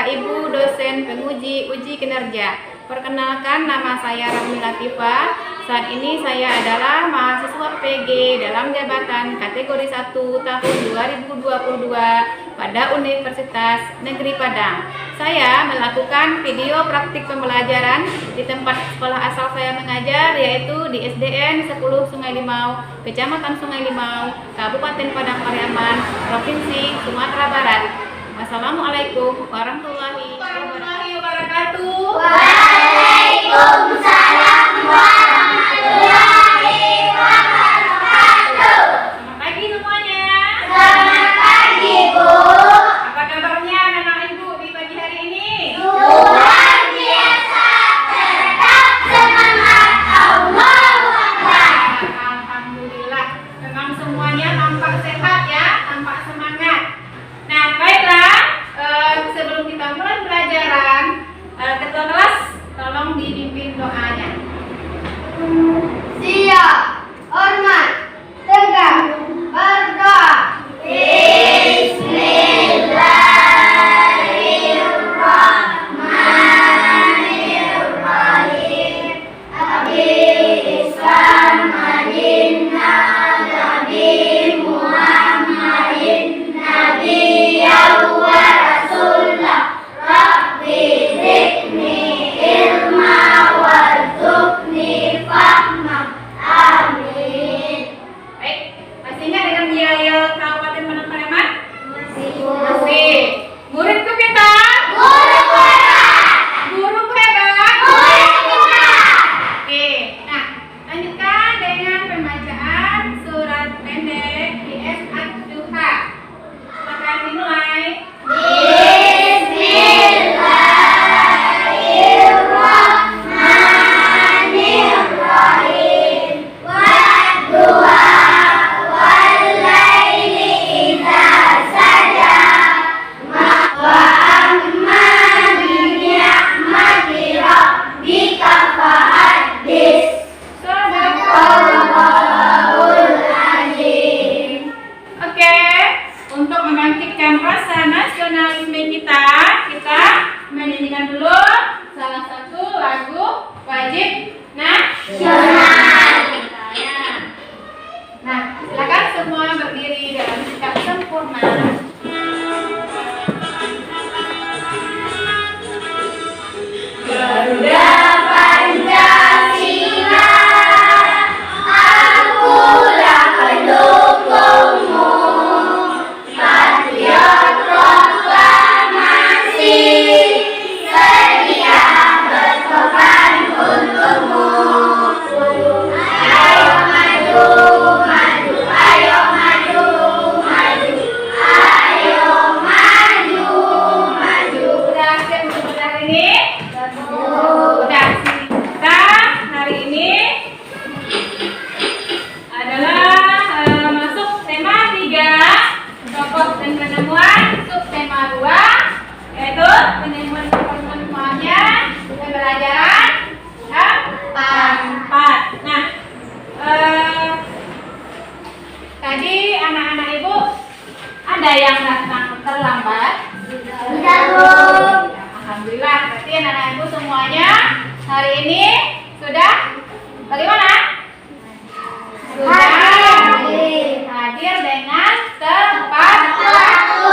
Bapak Ibu dosen penguji uji kinerja. Perkenalkan, nama saya Rahmi Latifah. Saat ini saya adalah mahasiswa PG dalam jabatan kategori 1 tahun 2022 pada Universitas Negeri Padang. Saya melakukan video praktik pembelajaran di tempat sekolah asal saya mengajar, yaitu di SDN 10 Sungai Limau, Kecamatan Sungai Limau, Kabupaten Padang Pariaman, Provinsi Sumatera Barat. Wassalamualaikum warahmatullahi wabarakatuh. Waalaikumsalam warahmatullahi wabarakatuh. Selamat pagi semuanya. Selamat pagi, Bu. Apa kabarnya anak-anak Ibu di pagi hari ini? Luar biasa, tetap semangat. Allahu Akbar. Alhamdulillah, memang semuanya tampak sehat ya, tampak semangat. Nah, baiklah, sebelum kita mulai pelajaran, ketua kelas tolong dipimpin doanya. Siap, hormat, tegak, berdoa. Bismillahirrahmanirrahim. Islam madinna Nabi Muhammadin Nabiyya wa Rasulullah. Rabbi zidni ilma warzuqni fahma. Amin. Baik, masih ingat dengan wilayah Kabupaten Padang Pariaman? Masih. Masih. Muridku kita? Guru hebat. Guruku hebat? Guru hebat. Oke, nah lanjutkan dengan pembacaan surat pendek IS Ad-Duha. Silakan dimulai. Bismillahirrahmanirrahim. Wadduha wallaili idza saja. Wa amma bi ni'mati rabbika fahaddits. Sadaqallahul azim. Oke, untuk membangkitkan rasa nasionalisme kita menyanyikan dulu salah satu lagu wajib nasional. Nah, silakan semua berdiri dalam sikap sempurna. Garuda Pancasila, akulah pendukungmu. Patriot proklamasi, sedia berkorban untukmu. Ayo maju, maju, ayo maju, maju, ayo maju, maju. Udah siap untuk belajar ini? Udah. Kita hari ini adalah masuk tema 3, tokoh dan penemuan, subtema 2, yaitu penemuan penemuannya pembelajaran keempat. Nah, tadi anak-anak Ibu ada yang datang terlambat? Sudah, Bu. Alhamdulillah, berarti anak-anak Ibu semuanya hari ini sudah bagaimana? Sudah hadir dengan tepat waktu.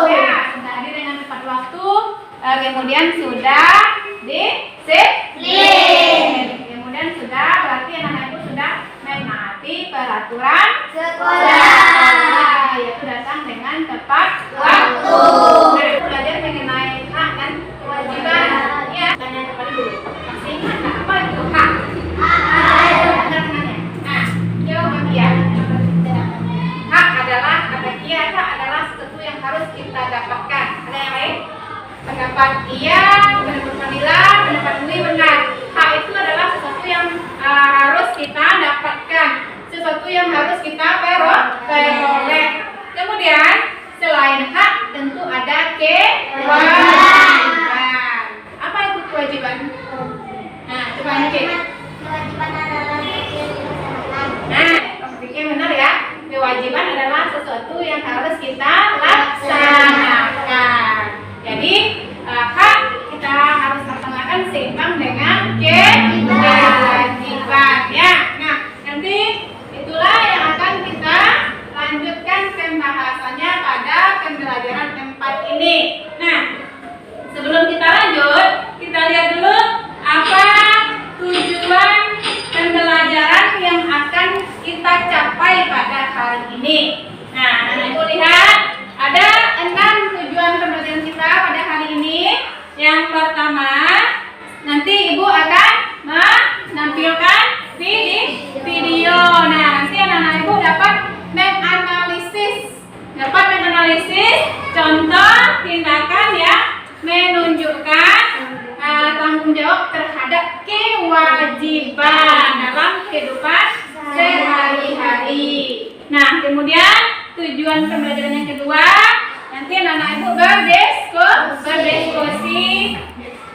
Ya, sudah hadir dengan tepat waktu. Kemudian sudah disiplin. Kemudian sudah berarti anak-anak Ibu sudah menaati peraturan sekolah, yaitu datang dengan tepat waktu. Nah, belajar mengenai hak dan kewajiban. Ya, tanya kepada dulu. Masih ingat nggak apa itu hak? Nah, jawab ya. Hak adalah kata Kia, hak adalah sesuatu yang harus kita dapatkan. Ada yang lain? Pendapat iya, pendapat Fadila, pendapat Dwi benar. Hak itu adalah sesuatu yang harus kita dapatkan, sesuatu yang harus kita peroleh. Kemudian selain hak tentu ada kewajiban. Apa itu kewajiban? Nah, coba cek. Kewajiban adalah Nah, pikir benar ya. Kewajiban adalah sesuatu yang harus kita laksanakan. Jadi tampilkan video. Nah, nanti anak-anak ibu dapat menganalisis contoh tindakan yang menunjukkan tanggung jawab terhadap kewajiban dalam kehidupan sehari-hari. Nah, kemudian tujuan pembelajaran yang kedua, nanti anak-anak ibu berdiskusi.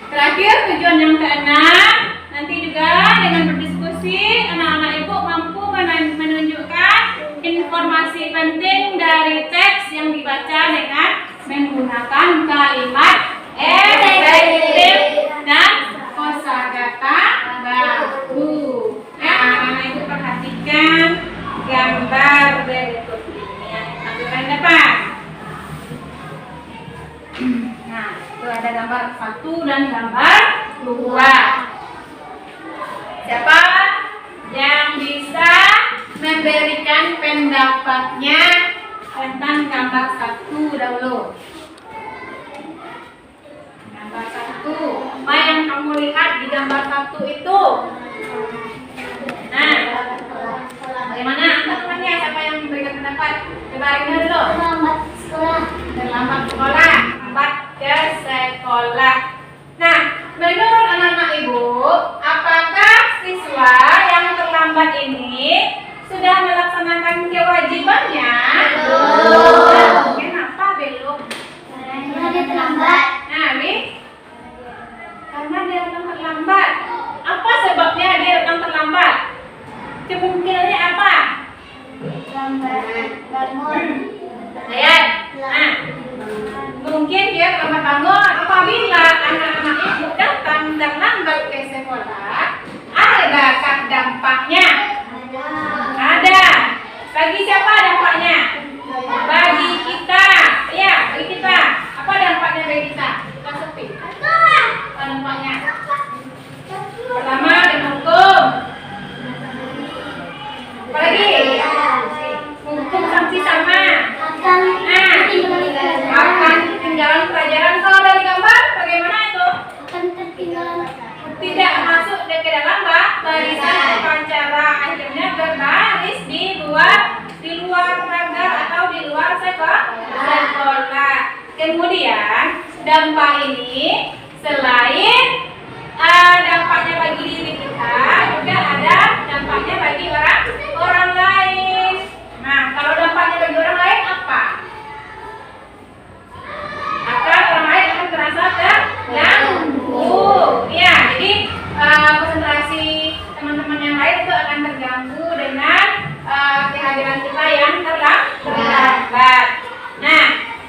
Terakhir, tujuan yang keenam, nanti juga dengan berdiskusi anak-anak ibu mampu menunjukkan informasi penting dari teks yang dibaca dengan menggunakan kalimat efektif dan kosakata baku. Ya, anak-anak ibu perhatikan gambar berikut ini yang ditampilkan di depan. Nah, itu ada gambar 1 dan gambar 2. Siapa yang bisa memberikan pendapatnya tentang gambar 1 dahulu? Gambar 1, apa yang kamu lihat di gambar 1 itu? Nah, bagaimana teman-temannya? Siapa yang memberikan pendapat? Coba Rina dulu. Terlambat sekolah. Lambat ke sekolah. Nah, menurut anak-anak ibu, apakah siswa yang terlambat ini sudah melaksanakan kewajibannya? Belum. Kenapa belum? Karena dia terlambat. Nah, Wi, karena dia datang terlambat. Apa sebabnya dia datang terlambat? Kemungkinannya apa? Lambat bangun. Lihat. Nah, mungkin dia terlambat bangun. Apabila anak-anak ibu datang terlambat ke sekolah, adakah dampaknya? Ada. Bagi siapa dampaknya? Bagi kita. Ya, bagi kita. Apa dampaknya bagi kita? Kita sepi. Apa dampaknya? Pertama, dihukum. Apalagi? Hukum sanksi sama. Akan ketinggalan pelajaran. Kalau dari gambar, bagaimana itu? Tidak masuk ke dalam barisan upacara, akhirnya berbaris di luar pagar atau di luar sekolah. Kemudian dampak ini selain dampaknya bagi diri kita, juga ada dampaknya bagi orang lain. Nah, kalau dampaknya bagi orang lain apa? Akan orang lain akan terasa terganggu. Ya, jadi konsentrasi teman-teman yang lain itu akan terganggu dengan kehadiran kita yang terlambat. Nah,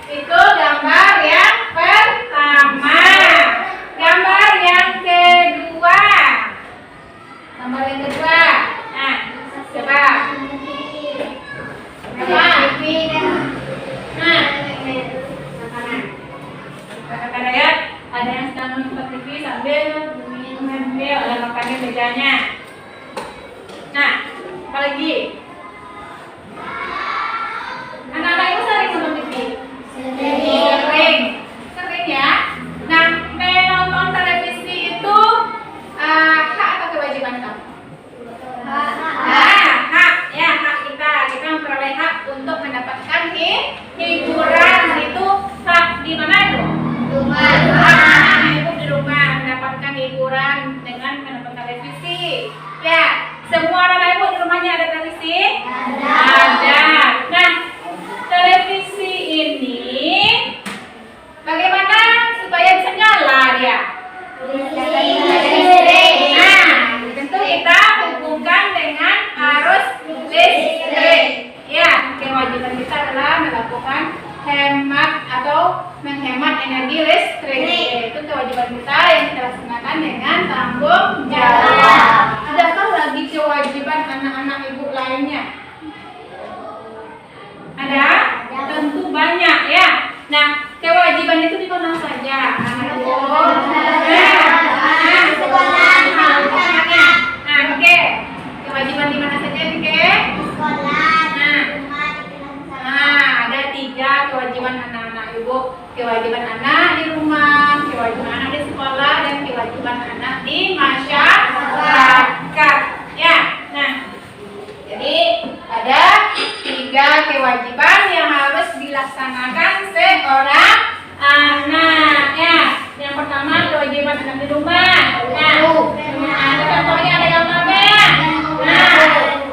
itu gambar yang pertama. Gambar yang kedua. Nah, coba. Kakak ya, ada yang sedang menonton TV sambil mengambil ada makannya mejanya. Nah, apa lagi? Anak-anak itu sering nonton TV? Sering ya. Nah, menonton televisi itu hak atau kewajiban kamu? Hak ya, hak kita memperoleh hak untuk mendapatkan hiburan. Itu hak di mana itu? Ibu di rumah mendapatkan hiburan dengan menonton televisi. Ya, semua anak ibu di rumahnya ada televisi? Ada. Nah, televisi ini bagaimana supaya bisa nyala dia? Nah, tentu kita hubungkan dengan arus listrik. Ya, kewajiban kita adalah melakukan hemat atau menghemat energi listrik. Itu kewajiban kita yang kita laksanakan dengan tanggung jawab. Adakah lagi kewajiban anak-anak ibu lainnya? Ada? Tentu banyak ya. Nah, kewajiban itu di mana saja? Anak ibu. Nah, oke. Kewajiban di mana saja, Oke? Ada 3 kewajiban anak-anak ibu. Kewajiban anak di rumah, kewajiban anak di sekolah, dan kewajiban anak di masyarakat. kewajiban anak di rumah. Nah, ada contohnya, ada gambarnya.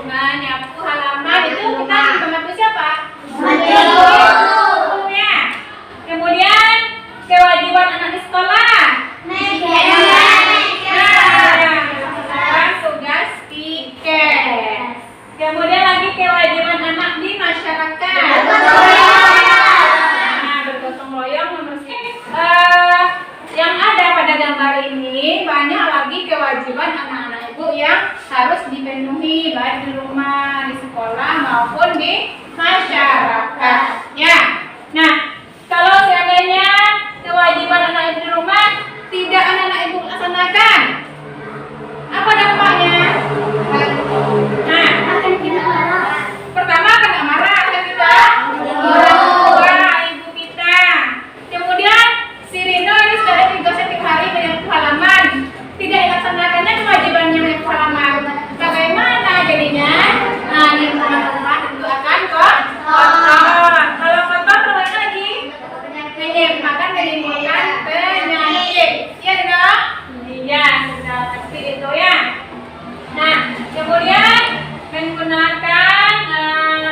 Nah, nyapu halaman itu kita membantu siapa? Gurunya. Kemudian kewajiban anak di sekolah. Tugas piket. Kemudian lagi kewajiban anak di masyarakat. Bergotong royong membersihkan. Yang ada pada gambar ini banyak lagi kewajiban anak-anak ibu yang harus dipenuhi baik di rumah, di sekolah maupun di masyarakat. Ya. Nah, kalau seandainya kewajiban anak ibu di rumah tidak anak-anak ibu laksanakan, apa dampaknya? Nah, pertama kena marah kan kita, orang tua ibu kita. Kemudian si Rino ini sudah ada 3 tiap hari menyapu halaman, tidak dilaksanakannya kewajibannya menyapu halaman. Bagaimana jadinya? Nah, di rumah tentu akan kotor. Kalau kotor terus lagi maka menimbulkan penyakit. Iya dong? Iya, sudah pasti itu ya. Nah, kemudian menggunakan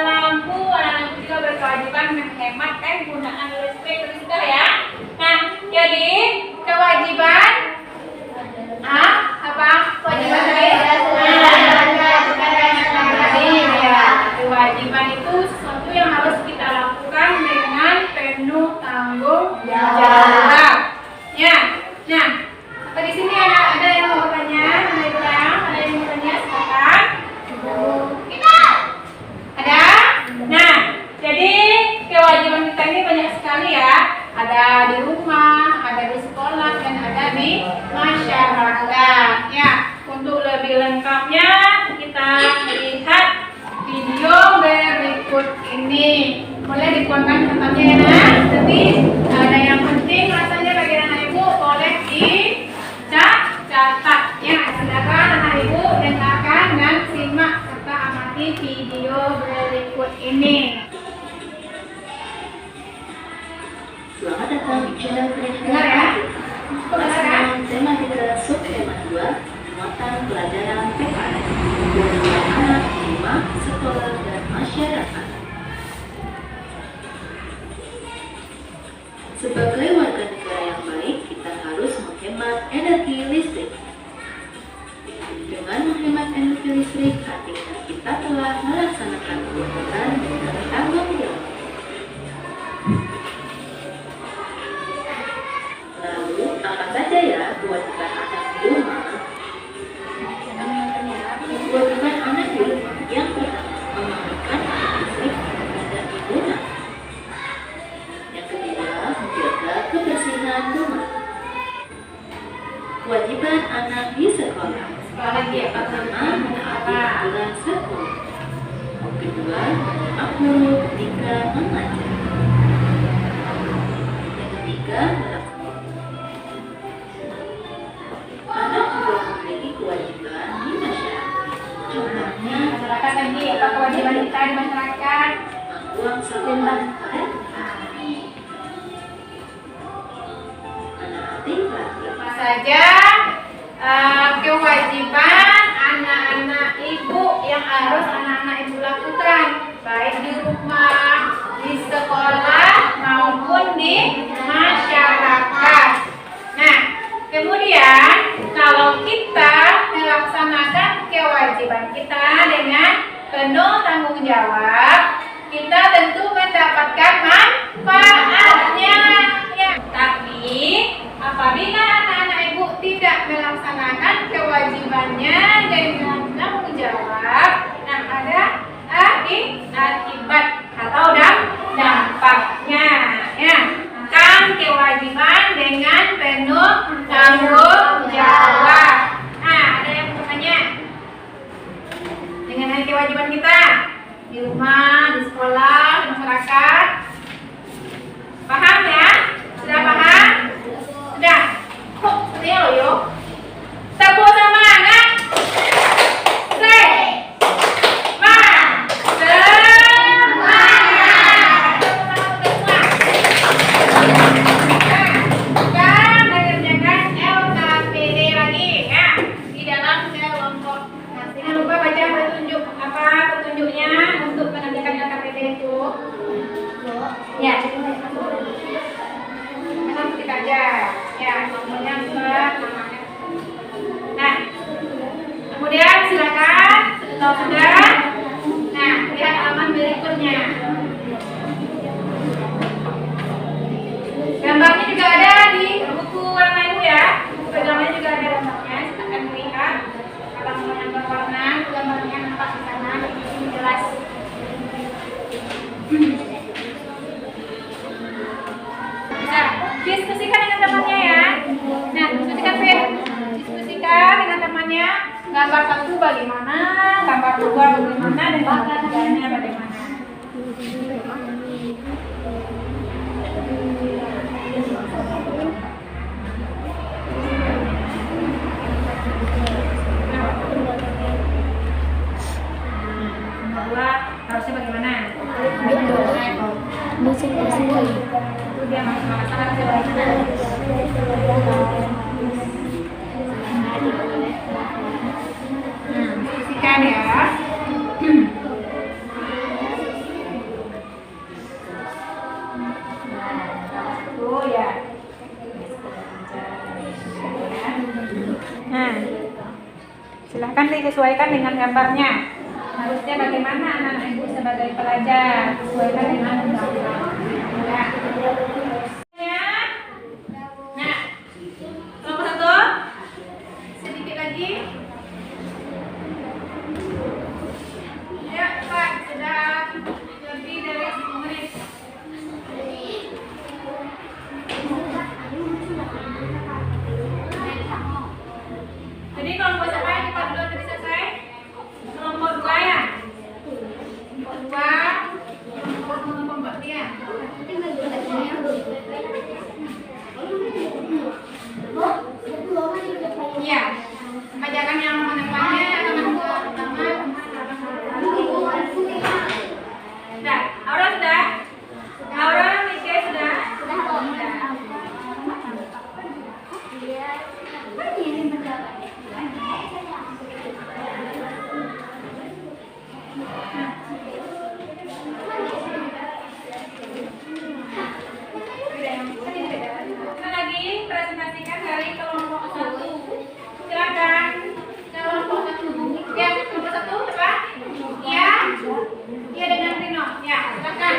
lampu, anak-anak juga berkewajiban menghemat penggunaan listrik, itu sudah ya. Nah, jadi kewajiban apa? Kewajiban kewajiban itu sesuatu yang harus kita lakukan dengan penuh tanggung jawab. Ya. Nah, di sini ada yang mau bertanya, ada yang mau bertanya, silakan. Ada? Nah, jadi kewajiban kita ini banyak sekali ya. Ada di rumah, ada di sekolah, dan ada di masyarakat. Ya, untuk lebih lengkapnya kita lihat video berikut ini. Boleh dikuatkan contohnya ya, nah. Tapi ada yang penting rasanya bagi anak ibu boleh dicatat ya. Silakan anak ibu dengarkan dan simak serta amati video berikut ini. Selamat datang di channel Dengar ya? Pelaksanaan tema kita subtema 2 muatan pelajaran PKS Perlindungan anak di rumah, sekolah, dan masyarakat. Sebagai warga negara yang baik, kita harus menghemat energi listrik. Dengan menghemat energi listrik, artinya kita telah melaksanakan kewajiban dengan tanggung jawab. Lalu, apa saja ya kewajiban anak di rumah? Kewajiban anak di rumah yang pertama, memanfaatkan listrik dan digunakan. Yang kedua, menjaga kebersihan rumah. Kewajiban anak di sekolah. Yang pertama, menaati aturan sekolah. Yang kedua, menyimak guru ketika mengajar. Yang ketiga, anak juga memiliki kewajiban di masyarakat. Contohnya, Masyarakat lagi apa kewajiban kita di masyarakat? membuang sampah pada anak tinggal. Apa saja kewajiban anak-anak ibu yang harus anak-anak ibu lakukan, baik di rumah, di sekolah maupun di masyarakat. Nah, kemudian kalau kita melaksanakan kewajiban kita dengan penuh tanggung jawab, kita tentu mendapatkan manfaatnya ya. Tapi apabila anak-anak ibu tidak melaksanakan kewajibannya dengan tanggung jawab, nah ada akibat atau dampaknya ya. Kan kewajiban dengan penuh tanggung jawab. Nah, ada yang bertanya dengan kewajiban kita di rumah, di sekolah, di masyarakat. Paham ya? Sudah paham? Sudah. Kok sepertinya loh yuk. Tepuk semangat. Dan mengerjakan LK Kalau sudah, nah lihat halaman berikutnya. Gambarnya juga ada di buku warna Ibu ya. Buku pegangannya juga ada gambarnya. Silakan melihat. Kalau mau yang berwarna, gambarnya nampak di sana. Di sini jelas. Bisa diskusikan dengan temannya ya. Nah, diskusikan dengan temannya. Gambar 1 bagaimana, gambar 2 bagaimana, dan gambar 3-nya bagaimana. Harusnya bagaimana? Itu dia masalah bagaimana? Diskusikan ya. Tuh ya. Nah, silahkan disesuaikan dengan gambarnya. Harusnya bagaimana anak-anak ibu sebagai pelajar sesuaikan dengan undang-undang. Ya. Nah, kelompok 1 sedikit lagi. Ya, Pak, sudah lebih dari 10 menit. Jadi kelompok siapa yang kita dulu tadi selesai? Kelompok 2 ya? Kelompok 2 kelompok dia. Iya. Bacakan yang mana-mana, halaman pertama. Sudah, Aura sudah? Aura, Mike sudah? Lagi presentasikan dari kelompok 1. Silakan kelompok 1. Ya, kelompok 1 coba. Iya. Iya dengan Rino. Ya, silakan.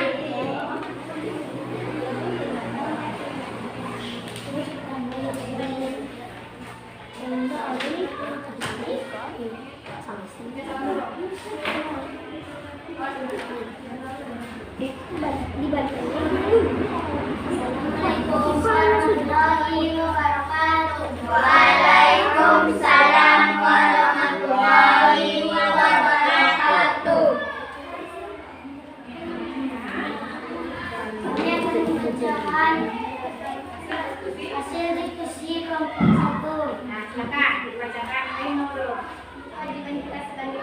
Waalaikumsalam warahmatullahi wabarakatuh. Ini akan dibacakan hasil diskusi kelompok 1. Nah, silakan dibacakan Rino dulu. Kewajiban kita sebagai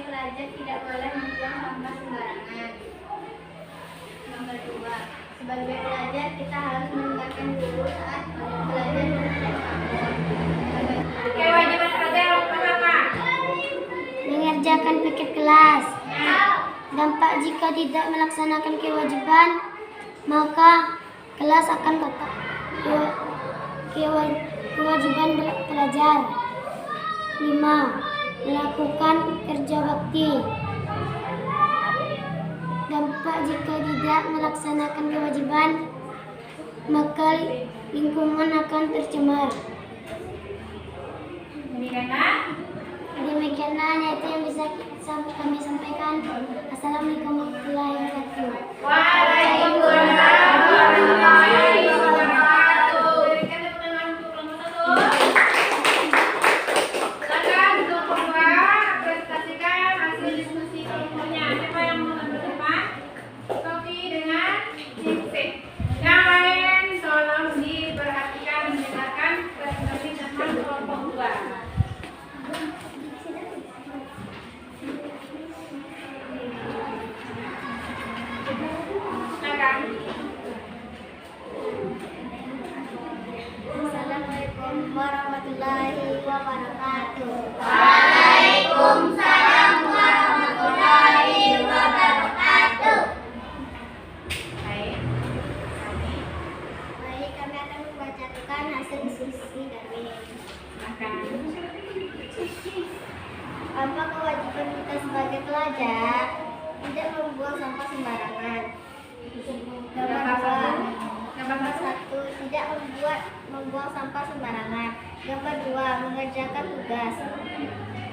pelajar, tidak boleh membuang sampah sembarangan. Nomor 2, sebagai pelajar kita harus mendengarkan guru saat belajar mengerjakan kelompok. Kewajiban pelajar yang pertama, Mengerjakan piket kelas. Dampak jika tidak melaksanakan kewajiban, maka kelas akan kotak. Kewajiban pelajar. 5. Melakukan kerja bakti. Dampak jika tidak melaksanakan kewajiban, maka lingkungan akan tercemar. Demikianlah itu yang bisa kami sampaikan. Assalamualaikum warahmatullahi wabarakatuh. Waalaikumsalam warahmatullahi wabarakatuh. Berikan tepuk tangan untuk kelompok 1. Silakan kelompok 2 presentasikan hasil diskusi kelompoknya. Siapa yang mau ambil depan? Sofi dengan Cipsi. Yang lain tolong diperhatikan mendengarkan presentasi tentang kelompok 2. Assalamualaikum warahmatullahi wabarakatuh. Waalaikumsalam warahmatullahi wabarakatuh. Baik, kami akan membacakan hasil diskusi kami. Apa kewajiban kita sebagai pelajar? Tidak membuang sampah sembarangan. Gambar 1, tidak membuang sampah sembarangan. Gambar 2, mengerjakan tugas.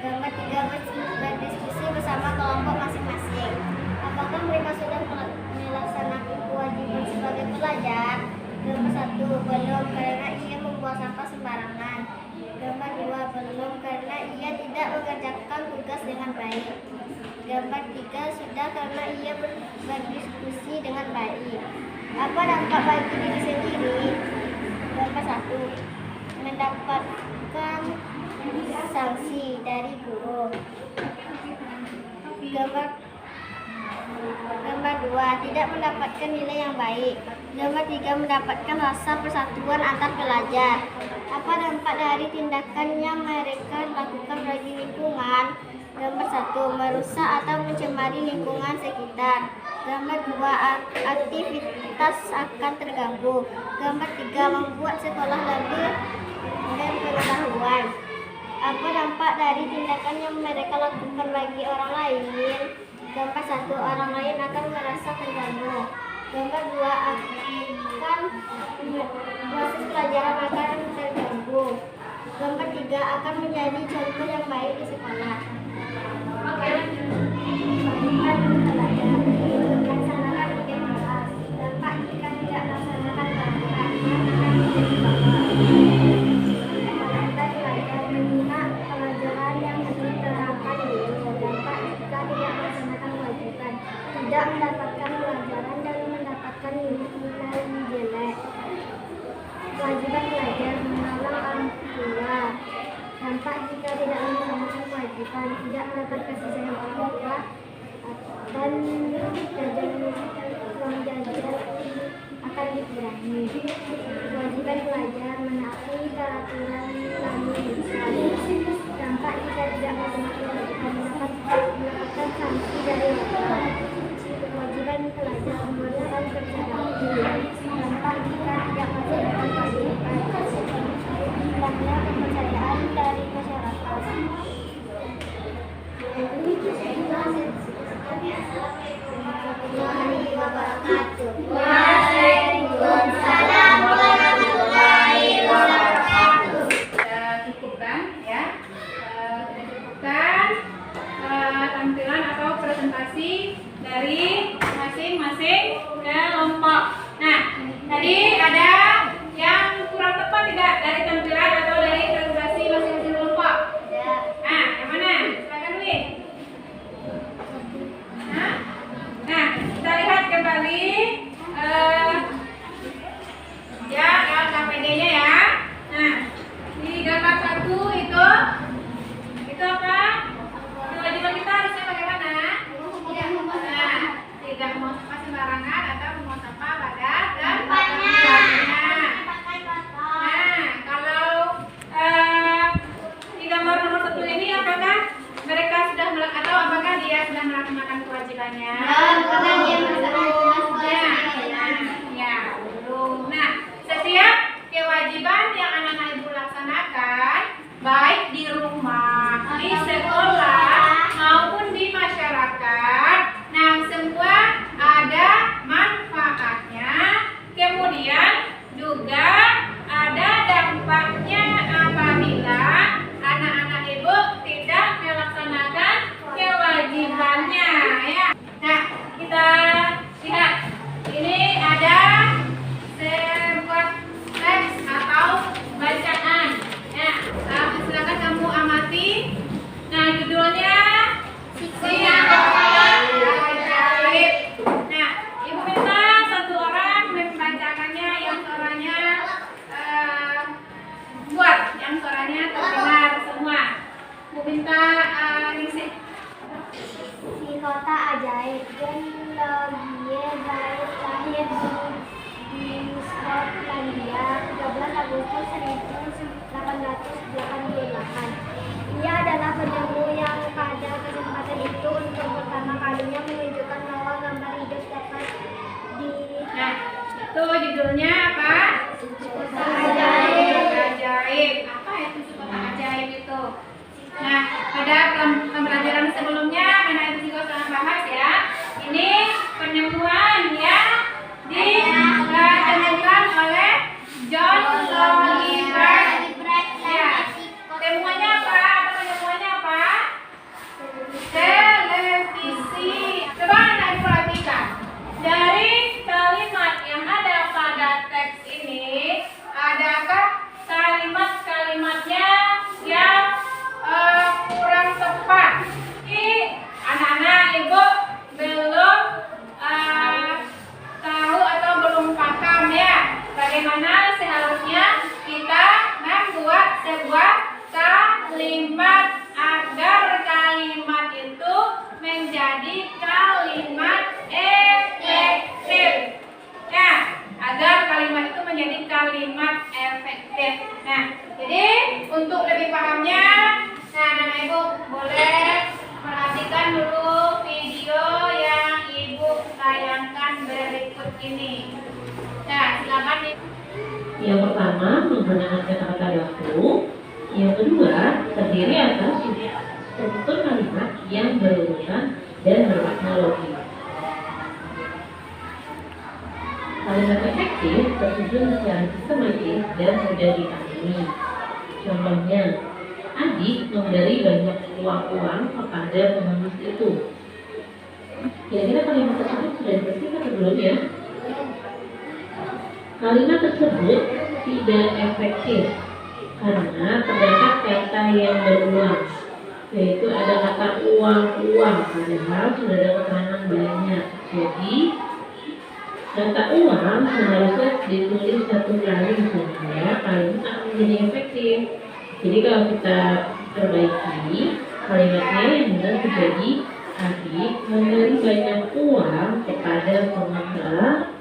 Gambar 3, berdiskusi bersama kelompok masing-masing. Apakah mereka sudah melaksanakan kewajiban sebagai pelajar? Gambar 1, belum karena ia membuang sampah sembarangan. Gambar 2, belum karena ia tidak mengerjakan tugas dengan baik. Gambar 3, sudah karena ia berdiskusi dengan baik. Apa dampak bagi diri sendiri? Gambar 1, mendapatkan sanksi dari guru. Gambar 2, tidak mendapatkan nilai yang baik. Gambar 3, mendapatkan rasa persatuan antar pelajar. Apa dampak dari tindakan yang mereka lakukan bagi lingkungan? Gambar 1, merusak atau mencemari lingkungan sekitar. Gambar 2, aktivitas akan terganggu. Gambar 3, membuat sekolah lebih berpengetahuan. Apa dampak dari tindakan yang mereka lakukan bagi orang lain? Gambar 1, orang lain akan merasa terganggu. Gambar 2, proses pelajaran akan terganggu. Gambar 3, akan menjadi contoh yang baik di sekolah. Melaksanakan ujian kelas. Dampak jika tidak melaksanakan menyimak pelajaran yang diterapkan guru. Dampak jika tidak melaksanakan kewajiban, tidak mendapatkan pelajaran dan mendapatkan nilai jelek. Kewajiban belajar, menolong orang tua. Dampak jika tidak melaksanakan kewajiban, tidak mendapat kasih sayang orang tua dan jajan uang jajan akan dikurangi. Kewajiban belajar, menaati peraturan lalu lintas. Dampak jika tidak melaksanakan kewajiban, mendapatkan sanksi dari orang. Kewajiban pelajar, mengerjakan kerja bakti. Dampak jika tidak melaksanakan kewajiban, hilangnya kepercayaan dari masyarakat. Waalaikumsalam warahmatullahi wabarakatuh. Cukupkan ya. Cukupkan tampilan atau presentasi dari masing-masing kelompok. Nah, tadi ada yang kurang tepat tidak dari tampilan atau dari presentasi masing-masing kelompok? Nah, yang mana? Silakan Wi. Nah, kita lihat kembali ya LKPD-nya ya. Nah, di gambar 1 itu apa? Kewajiban kita harusnya bagaimana? Nah, tidak membuang sampah sembarangan atau membuang sampah pada tempatnya. Nah, kalau di gambar nomor 1 ini apakah mereka sudah atau apakah dia sudah melaksanakan kewajibannya? Belum. Nah, setiap kewajiban yang anak-anak ibu laksanakan, baik di rumah, di sekolah, maupun di masyarakat, nah semua ada manfaatnya, kemudian juga ada dampaknya apabila anak-anak ibu tidak melaksanakan kewajibannya ya. Nah, kita lihat ini ada sebuah teks atau bacaan ya. Silakan kamu amati. Nah, judulnya Ajaib. Nah, ibu minta satu orang membacakannya yang suaranya kuat, yang suaranya terdengar semua. Ibu minta ngisi. Si kota ajaib dan dia lahir di Skotlandia 13 Agustus 1888. Ia adalah penemu yang pada kesempatan itu untuk pertama kalinya menunjukkan bahwa gambar hidup dapat di. Nah, itu judulnya apa? Ajaib. Ajaib. Apa itu kota ajaib itu? Nah, pada untuk lebih pahamnya, nah Nana Ibu boleh perhatikan dulu video yang Ibu tayangkan berikut ini. Nah, silakan Ibu. Yang pertama, menggunakan kata-kata dahu. Yang kedua, terdiri atas struktur kalimat yang berurutan dan bermakna logis. Kalimat efektif tersusun secara sistematis dan mudah dipahami. Contohnya, Adik memberi banyak uang kepada pengemis itu. Kira-kira kalimat tersebut sudah diperhatikan atau belum ya? Kalimat tersebut tidak efektif karena terdapat kata yang berulang, yaitu ada kata uang, padahal sudah ada keterangan banyak. Jadi kata uang seharusnya ditulis satu kali supaya kalimat akan menjadi efektif. Jadi kalau kita perbaiki kalimatnya yang benar menjadi Adik memberi banyak uang kepada pengusaha.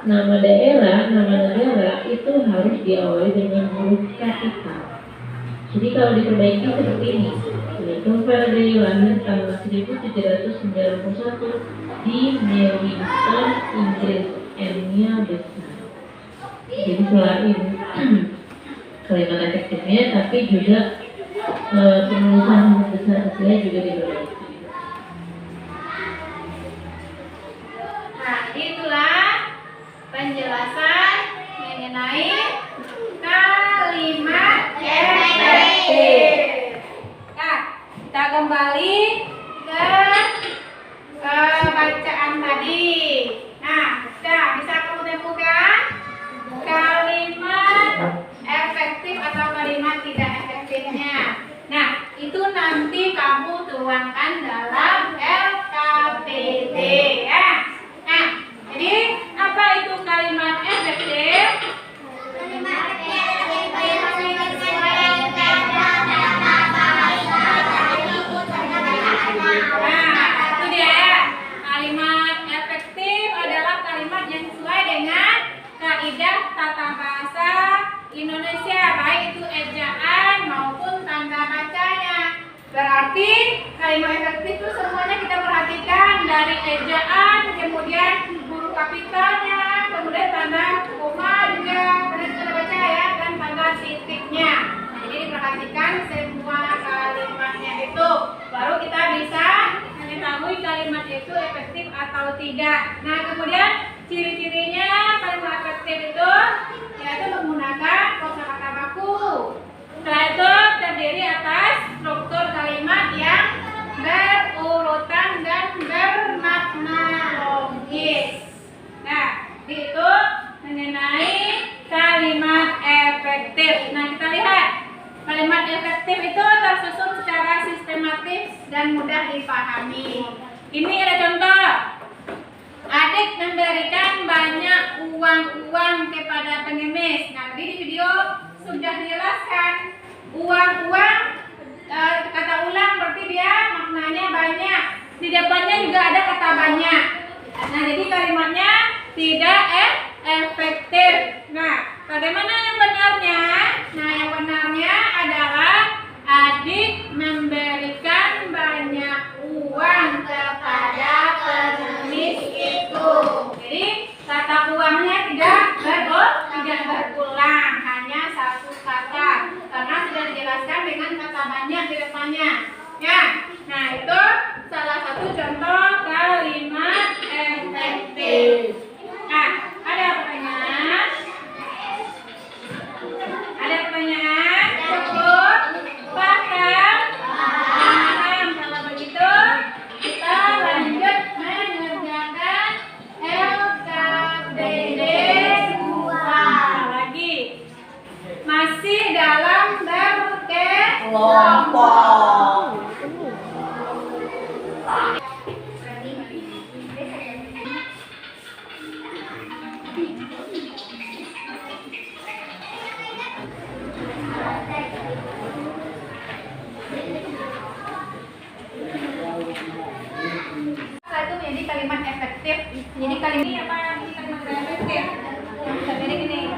Nama daerah, nama negara itu harus diawali dengan huruf kapital. Jadi kalau diperbaiki seperti ini, yaitu Faraday lahir tahun 1791 di Newington, Inggris, M-nya besar. Jadi selain kalimat efektifnya, tapi juga penulisan huruf besar kecilnya juga diperbaiki. Nah, itulah penjelasan mengenai kalimat efektif. Nah, kita kembali ke bacaan tadi. Nah, sudah bisa kamu temukan kalimat efektif atau kalimat tidak efektifnya. Nah, itu nanti kamu tuangkan dalam LKPD ya. Nah, jadi apa itu kalimat efektif? Kalimat efektif menyesuaikan kata bahasa Nah, itu dia. Kalimat efektif adalah kalimat yang sesuai dengan kaidah tata bahasa Indonesia, baik itu ejaan maupun tanda bacanya. Berarti kalimat efektif itu semuanya kita perhatikan dari ejaan, kemudian huruf kapitalnya, kemudian tanda koma juga, kemudian tanda baca ya, dan tanda titiknya. Nah, jadi diperhatikan semua kalimatnya itu, baru kita bisa mengetahui kalimat itu efektif atau tidak. Nah, kemudian ciri-cirinya kalimat efektif itu yaitu menggunakan kosakata baku. Setelah itu terdiri atas struktur kalimat yang berurutan dan bermakna logis. Nah, itu mengenai kalimat efektif. Nah, kita lihat kalimat efektif itu tersusun secara sistematis dan mudah dipahami. Ini ada contoh. Adik memberikan banyak uang kepada pengemis. Nah, tadi di video sudah dijelaskan. Uang, kata ulang berarti dia maknanya banyak. Di depannya juga ada kata banyak. Nah, jadi kalimatnya tidak efektif. Nah, bagaimana yang benarnya? Nah, yang benarnya adalah Adik memberikan banyak uang kepada pengemis itu. Jadi kata uangnya tidak berulang, hanya satu kata. Karena sudah dijelaskan dengan kata banyak di depannya. Ya, nah itu salah satu contoh kalimat efektif. Nah, ada pertanyaan? Ada pertanyaan? Cukup? Paham? Paham. Kalau begitu, kita lanjut mengerjakan LKPD 2 lagi. Masih dalam berkelompok. Itu menjadi kalimat efektif. Jadi kalimat ini apa yang kalimat efektif? Jadi gini.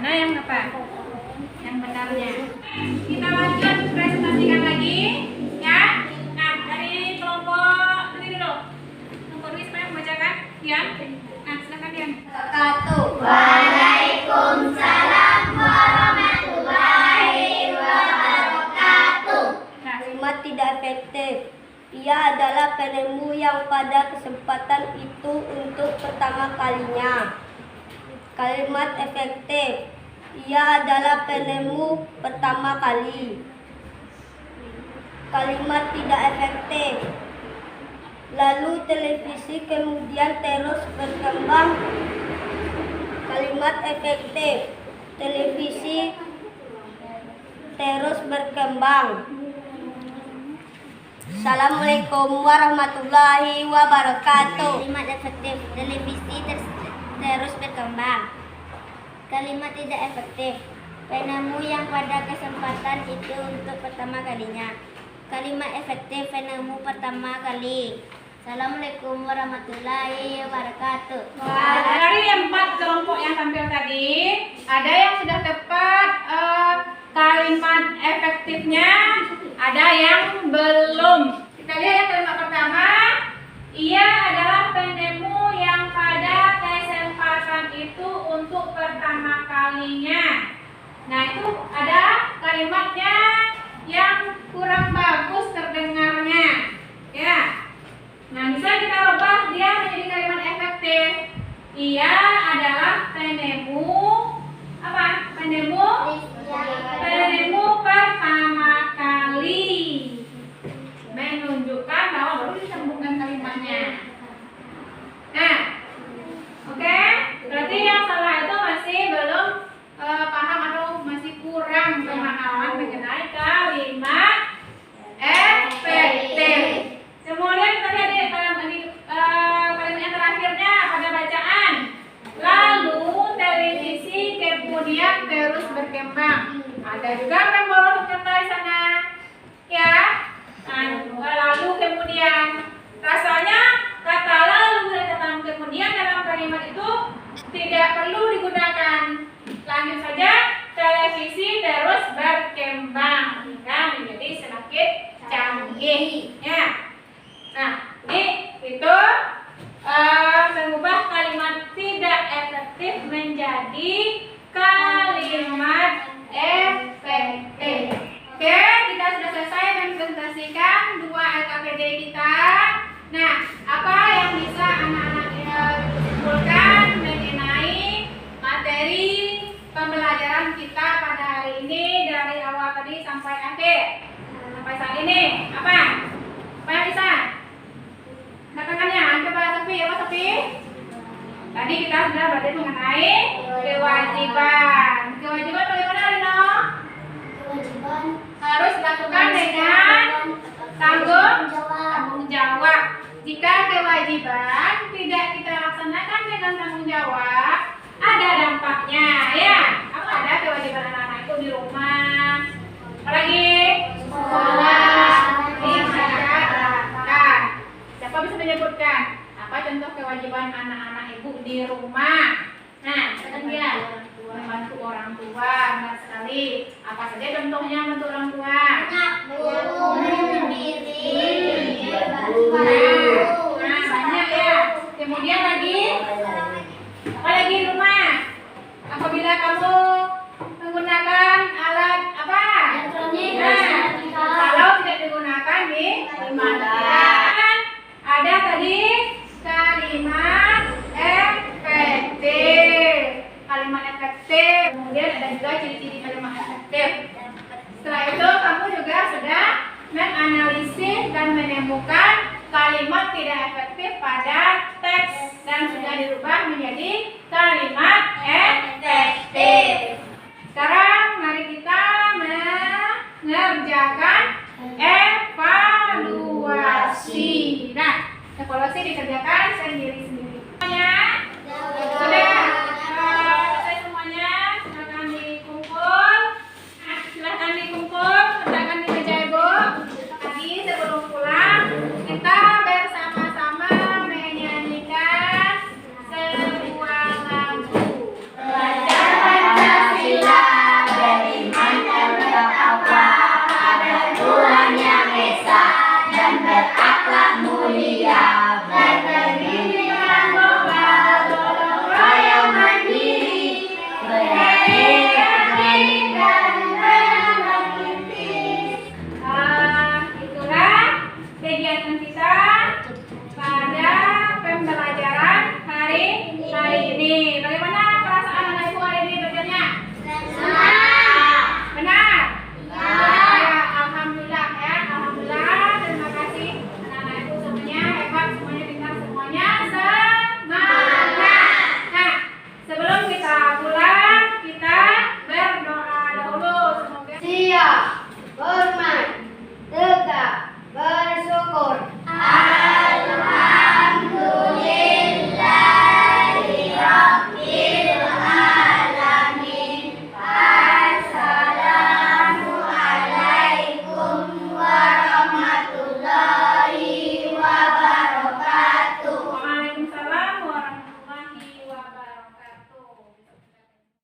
Nah, yang apa? Yang benarnya. Kita lanjut presentasikan lagi, ya. Nah, dari kelompok ini dulu. Kelompok ini supaya membacakan, ya. Nah, silakan Dian. Waalaikumsalam warahmatullahi wabarakatuh. Nah, Kalimat tidak efektif. Ia adalah penemu yang pada kesempatan itu untuk pertama kalinya. Kalimat efektif. Ia adalah penemu pertama kali. Kalimat tidak efektif. Lalu televisi kemudian terus berkembang. Kalimat efektif. Televisi terus berkembang. Assalamualaikum warahmatullahi wabarakatuh. Kalimat efektif. Televisi terus berkembang. Kalimat tidak efektif. Penemu yang pada kesempatan itu untuk pertama kalinya. Kalimat efektif penemu pertama kali. Assalamualaikum warahmatullahi wabarakatuh. dari 4 kelompok yang tampil tadi, ada yang sudah tepat kalimat efektifnya, ada yang belum. Kita lihat yang kalimat pertama, ia adalah penemu yang pada kesempatan itu untuk pertama kalinya. Nah, itu ada kalimatnya yang kurang bagus terdengarnya, ya. Nah, bisa kita rubah dia menjadi kalimat efektif. Ia adalah penemu apa? Penemu pertama kali. Menunjukkan bahwa baru disambungkan kalimatnya. Nah, oke. Berarti yang salah itu masih belum paham atau masih kurang pemahaman mengenai kalimat efektif. Kemudian kita lihat di kalimat yang terakhirnya pada bacaan. Lalu televisi kemudian terus berkembang. Ada juga yang baru terkenal di sana, ya. Nah, lalu kemudian rasanya kata lalu dan kata kemudian dalam kalimat itu tidak perlu digunakan. Lanjut saja, televisi terus berkembang hingga menjadi semakin canggih, ya. Nah, ini itu mengubah kalimat tidak efektif menjadi kalimat efektif. Oke, kita sudah selesai mempresentasikan 2 LKPD kita. Nah, apa yang bisa anak-anak simpulkan mengenai materi pembelajaran kita pada hari ini dari awal tadi sampai akhir? Sampai saat ini, apa? Apa yang bisa? Katakannya, coba Sofi, apa Sofi? Tadi kita sudah belajar mengenai kewajiban. Kewajiban bagaimana, Rino? Kewajiban Harus dilakukan dengan tanggung jawab. Jika kewajiban tidak kita laksanakan dengan tanggung jawab, ada dampaknya, ya. Apa ada kewajiban anak-anak itu di rumah? Apalagi sekolah, di masyarakat. Siapa bisa menyebutkan apa contoh kewajiban anak-anak ibu di rumah? Nah, dia membantu orang tua, benar sekali. Apa saja contohnya membantu orang tua? Nah, banyak ya. Kemudian lagi, apa lagi di rumah? Apabila kamu menggunakan alat apa? Nah, kalau tidak digunakan dimatikan. Ada tadi kalimat efektif. Kalimat efektif. Kemudian ada juga ciri-ciri kalimat efektif. Setelah itu kamu juga sudah menganalisis dan menemukan kalimat tidak efektif pada teks dan sudah dirubah menjadi kalimat efektif.